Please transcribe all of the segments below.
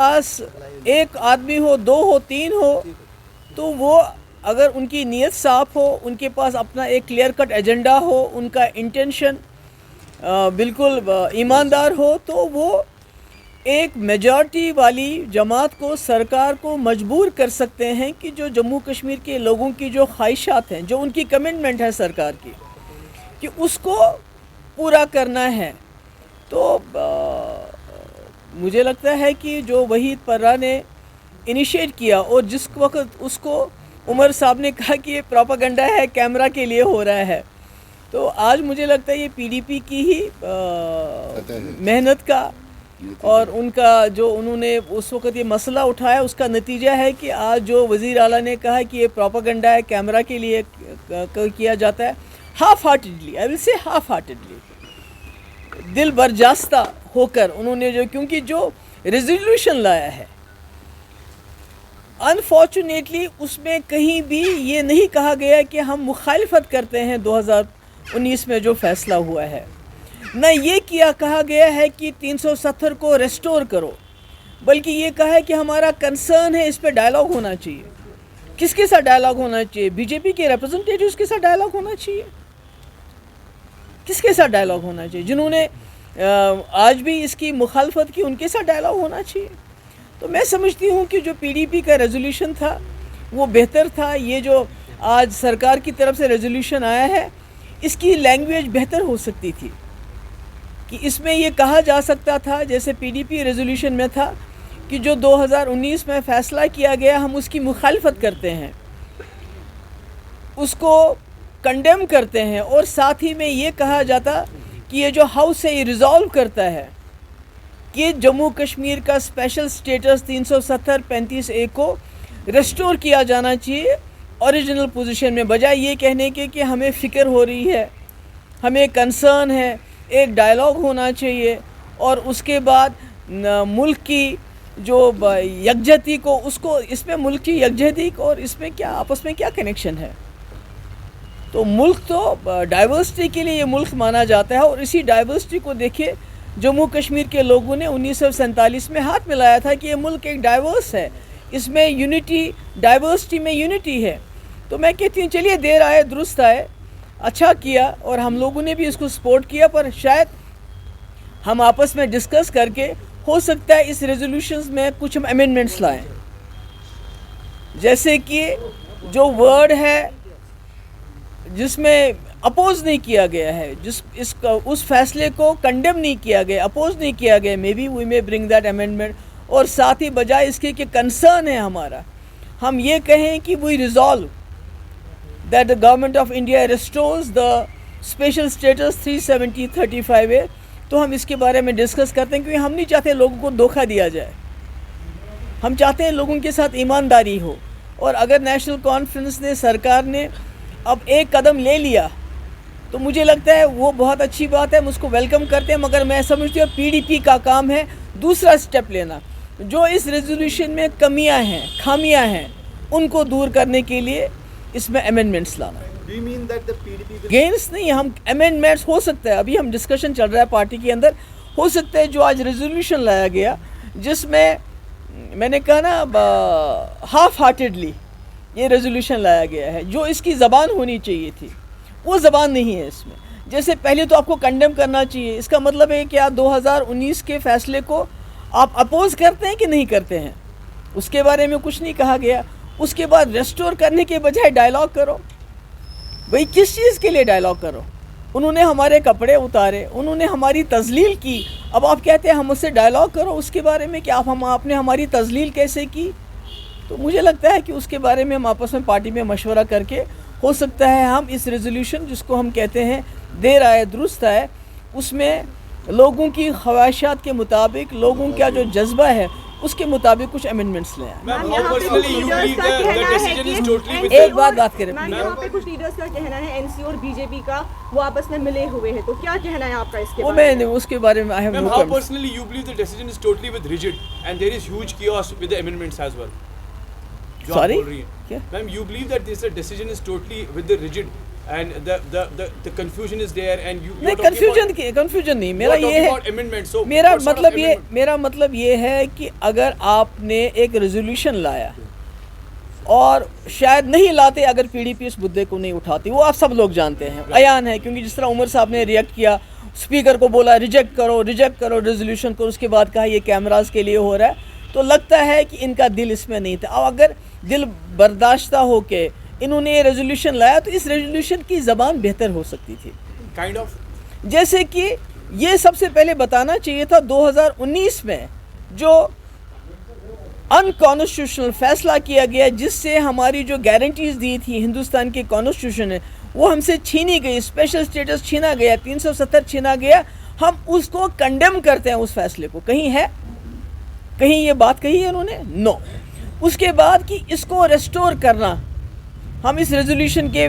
पास एक आदमी हो, दो हो, तीन हो, तो वो अगर उनकी नीयत साफ हो, उनके पास अपना एक क्लियर कट एजेंडा हो, उनका इंटेंशन बिल्कुल ईमानदार हो, तो वो एक मेजॉरिटी वाली जमात को, सरकार को मजबूर कर सकते हैं कि जो जम्मू कश्मीर के लोगों की जो ख्वाहिशात हैं, जो उनकी कमिटमेंट है सरकार की, कि उसको पूरा करना है। तो मुझे लगता है कि जो वहीद पर्रा ने इनिशिएट किया और जिस वक्त उसको उमर साहब ने कहा कि ये प्रोपागेंडा है, कैमरा के लिए हो रहा है, तो आज मुझे लगता है ये पीडीपी की ही मेहनत का और उनका जो उन्होंने उस वक्त ये मसला उठाया, उसका नतीजा है कि आज जो वज़ीर आला ने कहा कि ये प्रोपागेंडा है, कैमरा के लिए किया जाता है, half heartedly, I will say half heartedly, दिल बर्जास्ता होकर उन्होंने क्योंकि जो रेजोल्यूशन लाया है, अनफॉर्चुनेटली उसमें कहीं भी ये नहीं कहा गया कि हम मुखालिफत करते हैं 2019 में जो फैसला हुआ है, न ये कहा गया है कि 370 को रेस्टोर करो, बल्कि ये कहा है कि हमारा कंसर्न है, इस पर डायलॉग होना चाहिए। किसके साथ डायलॉग होना चाहिए? बीजेपी के रिप्रेजेंटेटिव्स के साथ डायलॉग होना चाहिए। किसके साथ डायलॉग होना चाहिए? जिन्होंने आज भी इसकी मुखालफत की, उनके साथ डायलॉग होना चाहिए। तो मैं समझती हूँ कि जो पीडीपी का रेजोल्यूशन था वो बेहतर था। ये जो आज सरकार की तरफ से रेजोल्यूशन आया है, इसकी लैंग्वेज बेहतर हो सकती थी कि इसमें ये कहा जा सकता था, जैसे पीडीपी रेजोल्यूशन में था कि जो 2019 में फ़ैसला किया गया हम उसकी मुखालफत करते हैं, उसको कंडेम करते हैं, और साथ ही में ये कहा जाता कि ये जो हाउस है ये रिज़ॉल्व करता है कि जम्मू कश्मीर का स्पेशल स्टेटस 370-35A को रेस्टोर किया जाना चाहिए ओरिजिनल पोजीशन में, बजाय ये कहने के कि हमें फ़िक्र हो रही है, हमें कंसर्न है, एक डायलॉग होना चाहिए, और उसके बाद मुल्क की जो यकजहती को, उसको इसमें मुल्क की यकजहती और इसमें क्या आपस में क्या कनेक्शन है? तो मुल्क तो डाइवर्सिटी के लिए ये मुल्क माना जाता है, और इसी डाइवर्सिटी को देखिए जम्मू कश्मीर के लोगों ने 1947 में हाथ मिलाया था कि ये मुल्क एक डाइवर्स है, इसमें यूनिटी, डाइवर्सिटी में यूनिटी है। तो मैं कहती हूँ चलिए देर आए दुरुस्त आए, अच्छा किया, और हम लोगों ने भी इसको सपोर्ट किया, पर शायद हम आपस में डिस्कस करके हो सकता है इस रेजोल्यूशंस में कुछ हम अमेंडमेंट्स लाएं, जैसे कि जो वर्ड है जिसमें अपोज नहीं किया गया है, उस फैसले को कंडेम नहीं किया गया, अपोज नहीं किया गया, maybe we may bring that amendment, और साथ ही बजाय इसके कि कंसर्न है हमारा, हम ये कहें कि we resolve that the government of India restores the special status 370-35A। तो हम इसके बारे में डिस्कस करते हैं, क्योंकि हम नहीं चाहते लोगों को धोखा दिया जाए, हम चाहते हैं लोगों के साथ ईमानदारी हो। और अगर नेशनल कॉन्फ्रेंस ने, सरकार ने अब एक कदम ले लिया, तो मुझे लगता है वो बहुत अच्छी बात है, हम उसको वेलकम करते हैं, मगर मैं समझती हूँ पीडीपी का काम है दूसरा स्टेप लेना, जो इस रेजोल्यूशन में कमियां हैं, खामियां हैं, उनको दूर करने के लिए इसमें अमेंडमेंट्स लाना। अगेंस्ट नहीं, हम अमेंडमेंट्स हो सकता है, अभी हम डिस्कशन चल रहा है पार्टी के अंदर, हो सकता है जो आज रेजोल्यूशन लाया गया, जिसमें मैंने कहा ना हाफ हार्टेडली ये रेजोल्यूशन लाया गया है, जो इसकी ज़बान होनी चाहिए थी वो ज़बान नहीं है इसमें। जैसे पहले तो आपको कंडेम करना चाहिए, इसका मतलब है कि आप 2019 के फ़ैसले को आप अपोज करते हैं कि नहीं करते हैं, उसके बारे में कुछ नहीं कहा गया। उसके बाद रेस्टोर करने के बजाय डायलॉग करो, भाई किस चीज़ के लिए डायलॉग करो? उन्होंने हमारे कपड़े उतारे, उन्होंने हमारी तजलील की, अब आप कहते हैं हम उससे डायलॉग करो उसके बारे में कि आपने हमारी तजलील कैसे की? तो मुझे लगता है कि उसके बारे में हम आपस में पार्टी में मशवरा करके हो सकता है हम इस रेजोल्यूशन, जिसको हम कहते हैं देर आए दुरुस्त आए, उसमें लोगों की ख्वाहिशात के मुताबिक, लोगों का जो जज्बा है उसके मुताबिक कुछ अमेंडमेंट्स ले आए। एक बात करें, यहाँ पे कुछ लीडर्स का कहना है एनसी और बीजेपी का वो आपस में मिले हुए हैं, तो क्या कहना है आपका इसके बारे में? उसके बारे में how personally you believe the decision is totally with rigid and there is huge chaos with the amendments as well? Sorry? Ma'am, you believe that this decision is totally with the rigid and the confusion is there, and you नहीं, confusion नहीं, मेरा ये है, amendment. So मेरा what sort of amendment? मेरा मतलब ये है कि अगर आपने एक रेजोल्यूशन लाया और शायद नहीं लाते अगर पीडीपी इस मुद्दे को नहीं उठाती, वो आप सब लोग जानते हैं, अयान है, क्योंकि जिस तरह उमर साहब ने रिएक्ट किया, स्पीकर को बोला रिजेक्ट करो रेजोल्यूशन को, उसके बाद कहा ये कैमरास के लिए हो रहा है, तो लगता है कि इनका दिल इसमें नहीं था। अब अगर दिल बर्दाश्ता हो के इन्होंने ये रेजोल्यूशन लाया तो इस रेजोल्यूशन की ज़बान बेहतर हो सकती थी, Kind of. जैसे कि ये सबसे पहले बताना चाहिए था 2019 में जो अनकॉन्स्टिट्यूशनल फैसला किया गया, जिससे हमारी जो गारंटीज दी थी हिंदुस्तान के कॉन्स्टिट्यूशन ने, वो हमसे छीनी गई, स्पेशल स्टेटस छीना गया, 370 छीना गया, हम उसको कंडेम करते हैं उस फैसले को। कहीं है, कहीं ये बात कही है उन्होंने? नो। उसके बाद कि इसको रेस्टोर करना, हम इस रेजोल्यूशन के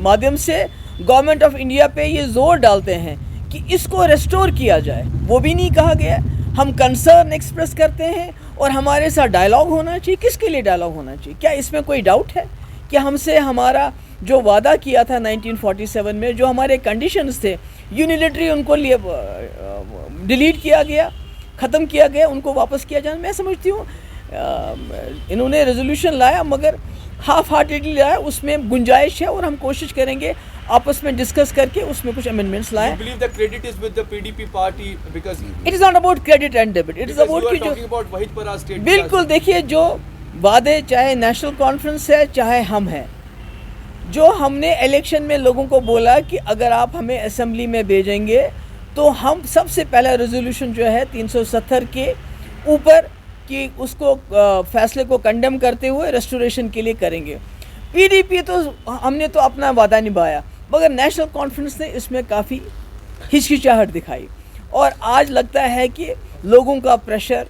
माध्यम से गवर्नमेंट ऑफ इंडिया पे ये जोर डालते हैं कि इसको रेस्टोर किया जाए, वो भी नहीं कहा गया। हम कंसर्न एक्सप्रेस करते हैं और हमारे साथ डायलॉग होना चाहिए। किसके लिए डायलॉग होना चाहिए? क्या इसमें कोई डाउट है कि हमसे हमारा जो वादा किया था 1947 में, जो हमारे कंडीशंस थे, यूनिलेटरी उनको लिए डिलीट किया गया, ख़त्म किया गया, उनको वापस किया जाए। मैं समझती हूँ इन्होंने रेजोल्यूशन लाया मगर हाफ हार्टेडली लाया, उसमें गुंजाइश है और हम कोशिश करेंगे आपस में डिस्कस करके उसमें कुछ अमेंडमेंट्स लाएं। You believe the credit is with the PDP party because it is not about credit and debit, it is about कि जो about Wahid Paraz state. बिल्कुल, देखिए जो वादे, चाहे नेशनल कॉन्फ्रेंस है चाहे हम हैं, जो हमने इलेक्शन में लोगों को बोला कि अगर आप हमें असेंबली में भेजेंगे तो हम सबसे पहला रेजोल्यूशन जो है 370 के ऊपर कि उसको फैसले को कंडेम करते हुए रेस्टोरेशन के लिए करेंगे। पीडीपी तो हमने तो अपना वादा निभाया, मगर नेशनल कॉन्फ्रेंस ने इसमें काफ़ी हिचकिचाहट दिखाई और आज लगता है कि लोगों का प्रेशर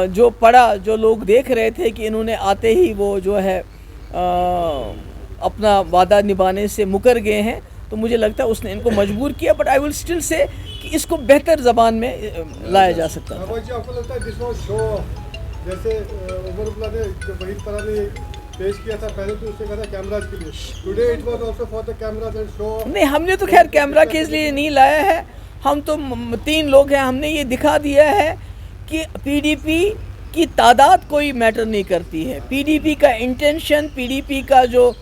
जो पड़ा, जो लोग देख रहे थे कि इन्होंने आते ही वो जो है अपना वादा निभाने से मुकर गए हैं, तो मुझे लगता है उसने इनको मजबूर किया। But I will still say कि इसको बेहतर ज़बान में लाया जा सकता है। आपको लगता है जिस शो जैसे उमर ने जो वहीद परा ने पेश किया था, पहले तो उसने कहा था कैमराज के लिए, today it was also for the cameras and show. नहीं, हमने तो खैर कैमरा के लिए नहीं लाया है, हम तो 3 लोग हैं, हमने ये दिखा दिया है कि पीडीपी की तादाद कोई मैटर नहीं करती है, पीडीपी का इंटेंशन, पीडीपी का जो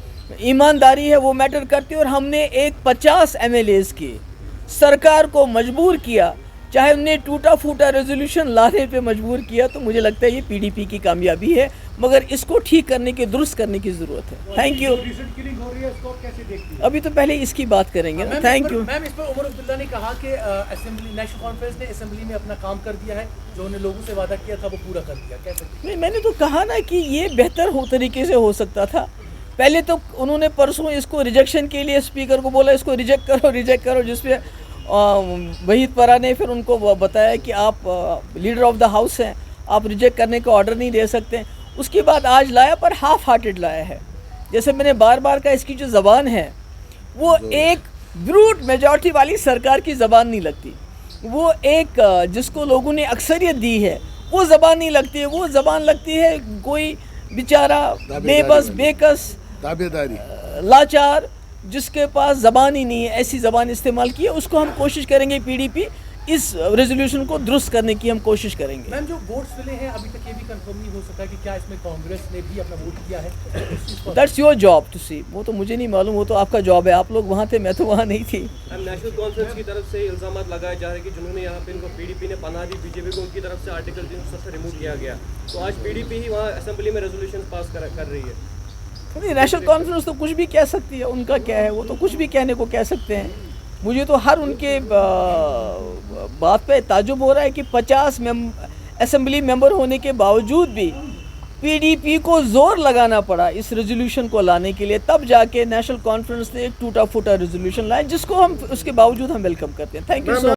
ईमानदारी है वो मैटर करती है। और हमने एक 50 MLAs की सरकार को मजबूर किया, चाहे उन्हें टूटा फूटा रेजोल्यूशन लाने पे मजबूर किया, तो मुझे लगता है ये पीडीपी की कामयाबी है, मगर इसको ठीक करने की, दुरुस्त करने की ज़रूरत है। Thank you. अभी तो पहले इसकी बात करेंगे ना। Thank you ma'am. इस पर उमर अब्दुल्ला ने कहा कि असेंबली, नेशनल कॉन्फ्रेंस ने असेंबली में अपना काम कर दिया है, जो उन्हें लोगों से वादा किया था वो पूरा कर दिया। कैसे? नहीं, मैंने तो कहा ना कि ये बेहतर तरीके से हो सकता था। पहले तो उन्होंने परसों इसको रिजेक्शन के लिए स्पीकर को बोला इसको रिजेक्ट करो, जिसपे वहीद परा ने फिर उनको बताया कि आप लीडर ऑफ द हाउस हैं, आप रिजेक्ट करने का ऑर्डर नहीं दे सकते। उसके बाद आज लाया, पर हाफ हार्टेड लाया है। जैसे मैंने बार बार कहा, इसकी जो ज़बान है वो एक ब्रूट मेजॉरिटी वाली सरकार की ज़बान नहीं लगती, वो एक जिसको लोगों ने अक्सरियत दी है वो ज़बान नहीं लगती है। वो ज़बान लगती है कोई बेचारा बेबस, बेकस, लाचार, जिसके पास ज़बान ही नहीं है, ऐसी ज़बान इस्तेमाल की है। उसको हम कोशिश करेंगे, पीडीपी इस रेजोल्यूशन को दुरुस्त करने की हम कोशिश करेंगे। मैम, जो वोट्स मिले हैं अभी तक ये भी कंफर्म नहीं हो सका कि क्या इसमें कांग्रेस ने भी अपना वोट किया है। दैट्स योर जॉब टू सी, वो तो मुझे नहीं मालूम, वो तो आपका जॉब है, आप लोग वहाँ थे, मैं तो वहाँ नहीं थी। नेशनल कॉन्फ्रेंस की तरफ से इल्जाम लगाए जा रहे हैं कि जिन्होंने यहाँ पे इनको पीडीपी ने पनाह दी, बीजेपी को उनकी तरफ से आर्टिकल 370 रिमूव किया गया, तो आज पीडीपी ही वहाँ असेंबली में रेजोल्यूशन पास कर रही है। नहीं, नेशनल कॉन्फ्रेंस तो कुछ भी कह सकती है, उनका क्या है, वो तो कुछ भी कहने को कह सकते हैं। मुझे तो हर उनके बात पे ताजुब हो रहा है कि 50 असेंबली मेंबर होने के बावजूद भी पीडीपी को जोर लगाना पड़ा इस रेजोल्यूशन को लाने के लिए, तब जाके नेशनल कॉन्फ्रेंस ने एक टूटा फूटा रेजोल्यूशन लाया, जिसको हम उसके बावजूद हम वेलकम करते हैं। Thank you so much.